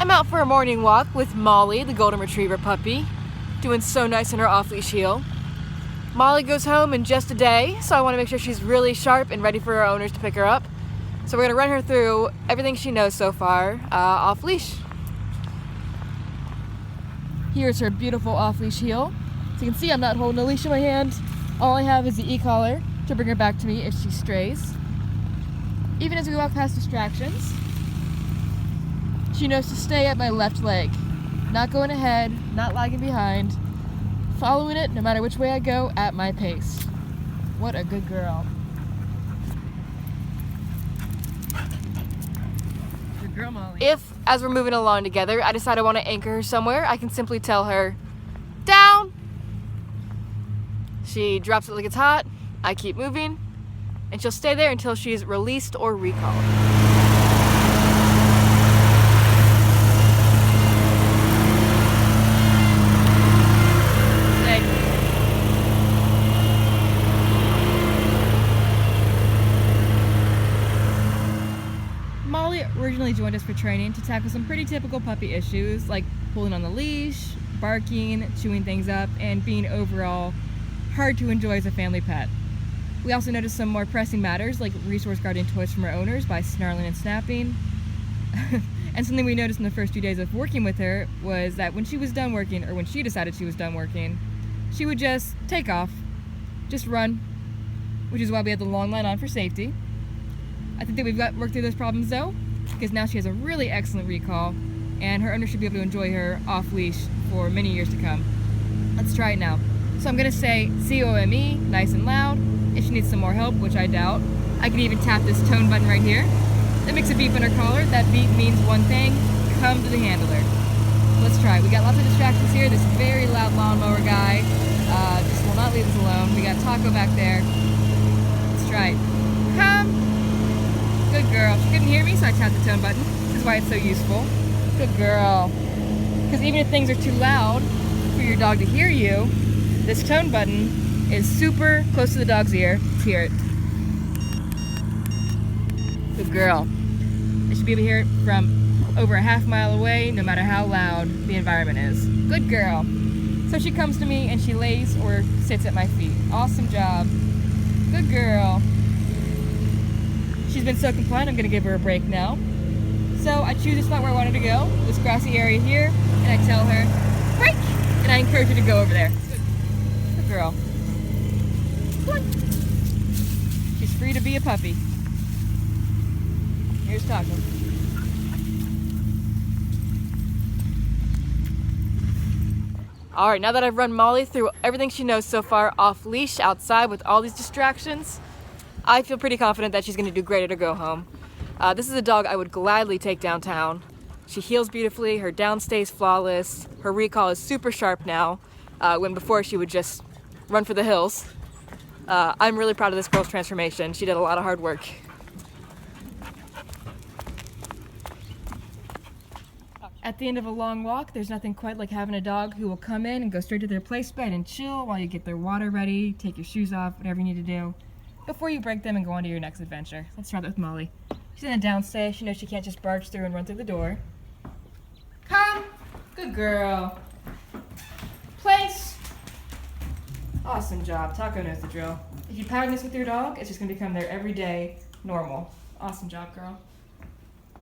I'm out for a morning walk with Molly, the golden retriever puppy, doing so nice in her off-leash heel. Molly goes home in just a day, so I want to make sure she's really sharp and ready for her owners to pick her up. So we're going to run her through everything she knows so far off-leash. Here's her beautiful off-leash heel. So you can see I'm not holding a leash in my hand. All I have is the e-collar to bring her back to me if she strays. Even as we walk past distractions, she knows to stay at my left leg. Not going ahead, not lagging behind, following it no matter which way I go at my pace. What a good girl. Good girl, Molly. If, as we're moving along together, I decide I want to anchor her somewhere, I can simply tell her, down! She drops it like it's hot, I keep moving, and she'll stay there until she's released or recalled. Molly originally joined us for training to tackle some pretty typical puppy issues like pulling on the leash, barking, chewing things up, and being overall hard to enjoy as a family pet. We also noticed some more pressing matters like resource guarding toys from her owners by snarling and snapping. And something we noticed in the first few days of working with her was that when she was done working, or when she decided she was done working, she would just take off, just run, which is why we had the long line on for safety. I think that we've worked through those problems though, because now she has a really excellent recall, and her owner should be able to enjoy her off leash for many years to come. Let's try it now. So I'm gonna say C-O-M-E, nice and loud. If she needs some more help, which I doubt, I can even tap this tone button right here. That makes a beep on her collar. That beep means one thing, come to the handler. Let's try. We got lots of distractions here. This very loud lawnmower guy just will not leave us alone. We got Taco back there. Let's try it. Come. Good girl. She couldn't hear me, so I tapped the tone button. This is why it's so useful. Good girl. Because even if things are too loud for your dog to hear you, this tone button is super close to the dog's ear. Let's hear it. Good girl. I should be able to hear it from over a half mile away, no matter how loud the environment is. Good girl. So she comes to me and she lays or sits at my feet. Awesome job. Good girl. She's been so compliant, I'm gonna give her a break now. So I choose a spot where I want her to go, this grassy area here, and I tell her, break! And I encourage her to go over there. Good girl. Come on. She's free to be a puppy. Here's Taco. Alright, now that I've run Molly through everything she knows so far off leash outside with all these distractions, I feel pretty confident that she's going to do great at her go home. This is a dog I would gladly take downtown. She heels beautifully, her down stays flawless, her recall is super sharp now, when before she would just run for the hills. I'm really proud of this girl's transformation. She did a lot of hard work. At the end of a long walk, there's nothing quite like having a dog who will come in and go straight to their place bed and chill while you get their water ready, take your shoes off, whatever you need to do, before you break them and go on to your next adventure. Let's start with Molly. She's in a downstay. She knows she can't just barge through and run through the door. Come! Good girl. Place! Awesome job. Taco knows the drill. If you pattern this with your dog, it's just going to become their everyday normal. Awesome job, girl.